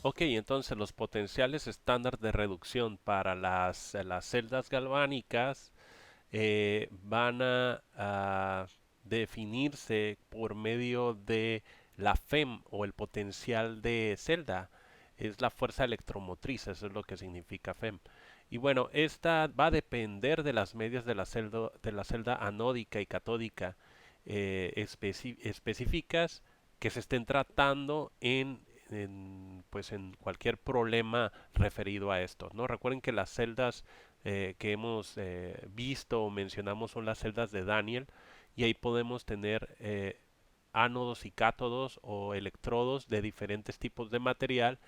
Ok, entonces los potenciales estándar de reducción para las celdas galvánicas van a definirse por medio de la FEM o el potencial de celda. Es la fuerza electromotriz, eso es lo que significa FEM. Y bueno, esta va a depender de las medias de la celda anódica y catódica específicas que se estén tratando pues en cualquier problema referido a esto, ¿no? Recuerden que las celdas que hemos visto o mencionamos son las celdas de Daniel y ahí podemos tener ánodos y cátodos o electrodos de diferentes tipos de material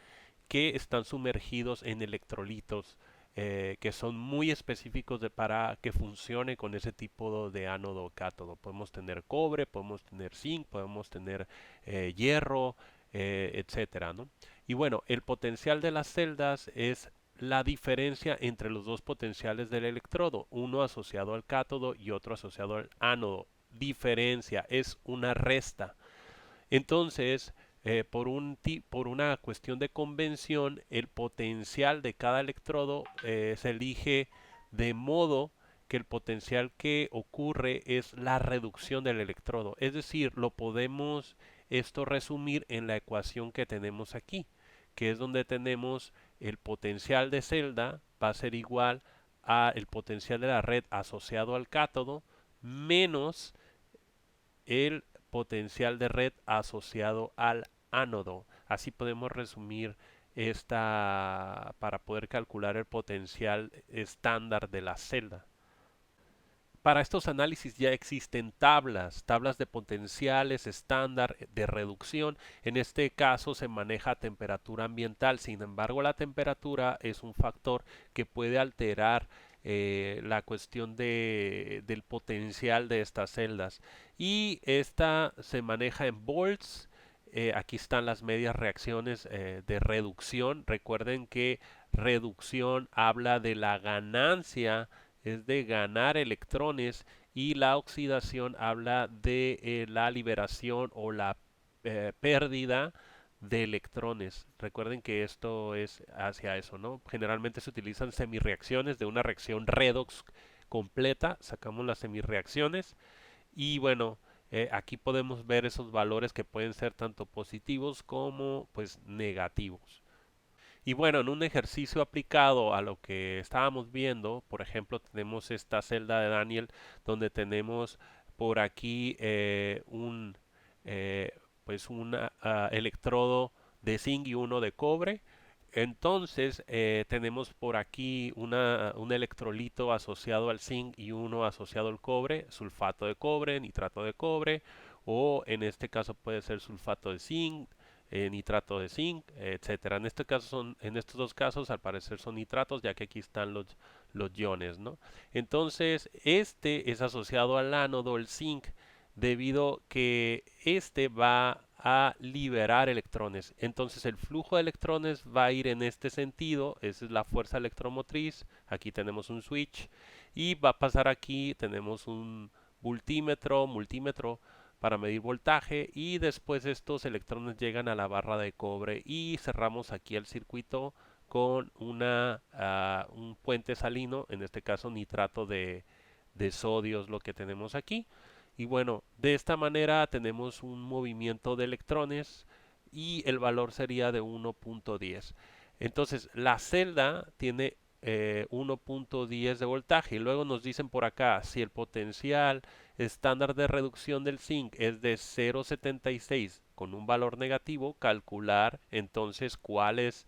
que están sumergidos en electrolitos que son muy específicos para que funcione con ese tipo de ánodo o cátodo. Podemos tener cobre, podemos tener zinc, podemos tener hierro, etcétera, ¿no? Y bueno, el potencial de las celdas es la diferencia entre los dos potenciales del electrodo, uno asociado al cátodo y otro asociado al ánodo. Diferencia es una resta. Entonces, por una cuestión de convención, el potencial de cada electrodo se elige de modo que el potencial que ocurre es la reducción del electrodo. Es decir, lo podemos esto resumir en la ecuación que tenemos aquí, que es donde tenemos el potencial de celda va a ser igual a el potencial de la red asociado al cátodo menos el potencial de red asociado al ánodo. Así podemos resumir esta para poder calcular el potencial estándar de la celda. Para estos análisis ya existen tablas de potenciales estándar de reducción. En este caso se maneja temperatura ambiental. Sin embargo, la temperatura es un factor que puede alterar la cuestión del potencial de estas celdas. Y esta se maneja en volts. Aquí están las medias reacciones de reducción. Recuerden que reducción habla de la ganancia es de ganar electrones y la oxidación habla de la liberación o la pérdida de electrones. Recuerden que esto es hacia eso, ¿no? Generalmente se utilizan semirreacciones de una reacción redox completa, sacamos las semirreacciones y bueno, aquí podemos ver esos valores que pueden ser tanto positivos como pues negativos. Y bueno, en un ejercicio aplicado a lo que estábamos viendo, por ejemplo, tenemos esta celda de Daniel donde tenemos por aquí eh, pues un electrodo de zinc y uno de cobre. Entonces tenemos por aquí un electrolito asociado al zinc y uno asociado al cobre, sulfato de cobre, nitrato de cobre, o en este caso puede ser sulfato de zinc, nitrato de zinc, etcétera. En estos dos casos al parecer son nitratos, ya que aquí están los iones, ¿no? Entonces, este es asociado al ánodo, el zinc, debido que este va a liberar electrones. Entonces, el flujo de electrones va a ir en este sentido, esa es la fuerza electromotriz. Aquí tenemos un switch y va a pasar aquí, tenemos un multímetro para medir voltaje y después estos electrones llegan a la barra de cobre y cerramos aquí el circuito con un puente salino, en este caso nitrato de sodio es lo que tenemos aquí. Y bueno, de esta manera tenemos un movimiento de electrones y el valor sería de 1.10. Entonces la celda tiene 1.10 de voltaje y luego nos dicen por acá si el potencial estándar de reducción del zinc es de 0.76 con un valor negativo, calcular entonces cuál es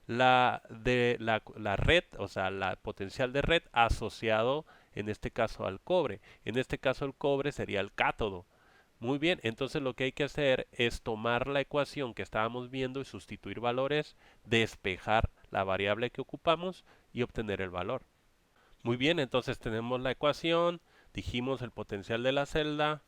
la red, o sea, la potencial de red asociado en este caso al cobre. En este caso el cobre sería el cátodo. Muy bien, entonces lo que hay que hacer es tomar la ecuación que estábamos viendo y sustituir valores, despejar la variable que ocupamos y obtener el valor. Muy bien, entonces tenemos la ecuación, dijimos el potencial de la celda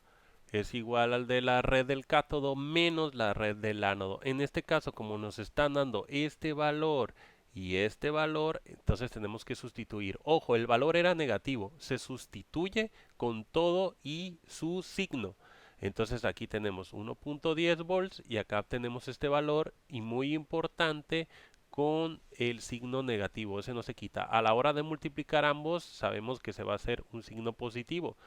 es igual al de la red del cátodo menos la red del ánodo. En este caso, como nos están dando este valor y este valor, entonces tenemos que sustituir. Ojo, el valor era negativo, se sustituye con todo y su signo. Entonces aquí tenemos 1.10 volts y acá tenemos este valor y muy importante con el signo negativo, ese no se quita. A la hora de multiplicar ambos sabemos que se va a hacer un signo positivo.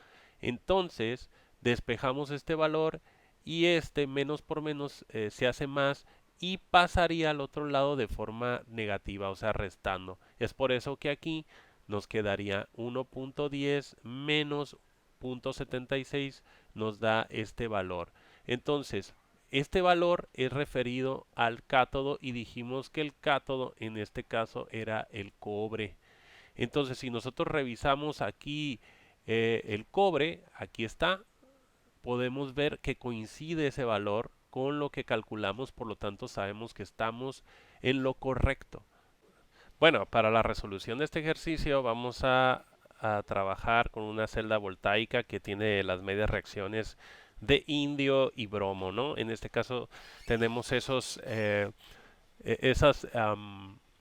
Entonces despejamos este valor y este menos por menos se hace más y pasaría al otro lado de forma negativa, o sea, restando. Es por eso que aquí nos quedaría 1.10 menos 0.76 nos da este valor. Entonces, este valor es referido al cátodo y dijimos que el cátodo en este caso era el cobre. Entonces, si nosotros revisamos aquí el cobre, aquí está, podemos ver que coincide ese valor con lo que calculamos, por lo tanto sabemos que estamos en lo correcto. Bueno, para la resolución de este ejercicio vamos a trabajar con una celda voltaica que tiene las medias reacciones de indio y bromo, ¿no? En este caso tenemos esas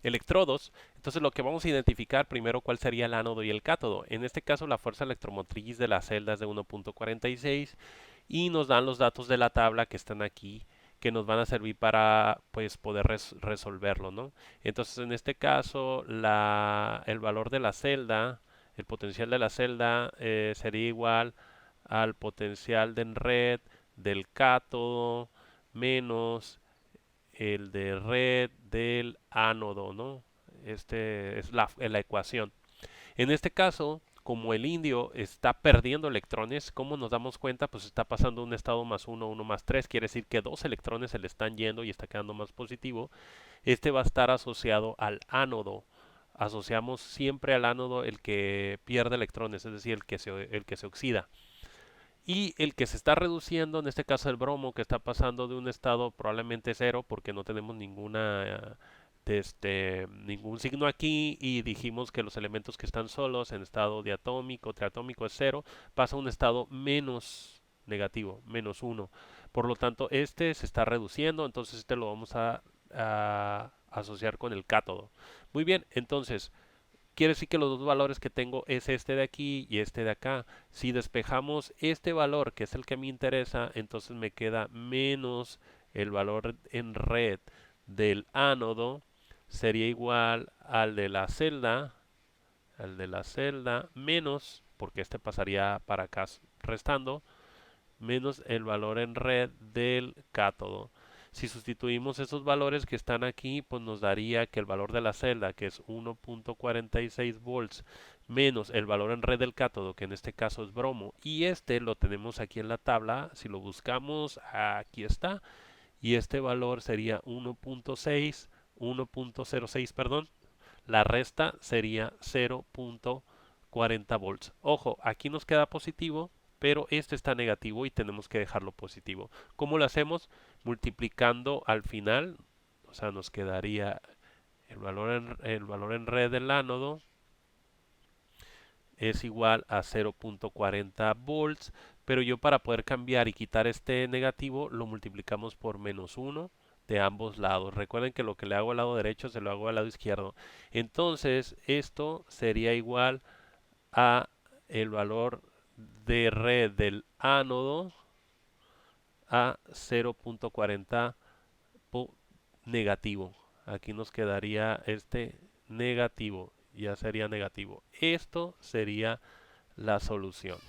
electrodos. Entonces lo que vamos a identificar primero cuál sería el ánodo y el cátodo. En este caso la fuerza electromotriz de la celda es de 1.46 y nos dan los datos de la tabla que están aquí que nos van a servir para pues poder resolverlo, ¿no? Entonces en este caso el valor de la celda, el potencial de la celda sería igual al potencial de red del cátodo menos el de red del ánodo, ¿no? Este es la ecuación. En este caso, como el indio está perdiendo electrones, ¿cómo nos damos cuenta? Pues está pasando de un estado más uno, uno más 3, quiere decir que dos electrones se le están yendo y está quedando más positivo. Este va a estar asociado al ánodo. Asociamos siempre al ánodo el que pierde electrones, es decir, el que se oxida. Y el que se está reduciendo, en este caso el bromo, que está pasando de un estado probablemente cero, porque no tenemos ningún signo aquí, y dijimos que los elementos que están solos en estado diatómico, triatómico es cero, pasa a un estado menos negativo, menos uno. Por lo tanto, este se está reduciendo, entonces este lo vamos a asociar con el cátodo. Muy bien, entonces quiere decir que los dos valores que tengo es este de aquí y este de acá. Si despejamos este valor, que es el que me interesa, entonces me queda menos el valor en red del ánodo, sería igual al de la celda, menos, porque este pasaría para acá restando, menos el valor en red del cátodo. Si sustituimos esos valores que están aquí, pues nos daría que el valor de la celda, que es 1.46 volts, menos el valor en red del cátodo, que en este caso es bromo, y este lo tenemos aquí en la tabla, si lo buscamos, aquí está, y este valor sería 1.6, 1.06, perdón, la resta sería 0.40 volts. Ojo, aquí nos queda positivo, pero este está negativo y tenemos que dejarlo positivo. ¿Cómo lo hacemos? Multiplicando al final, o sea, nos quedaría el valor en red del ánodo es igual a 0.40 volts, pero yo para poder cambiar y quitar este negativo lo multiplicamos por menos 1 de ambos lados. Recuerden que lo que le hago al lado derecho se lo hago al lado izquierdo. Entonces esto sería igual a el valor de red del ánodo a 0.40 negativo. Aquí nos quedaría este negativo, ya sería negativo. Esto sería la solución.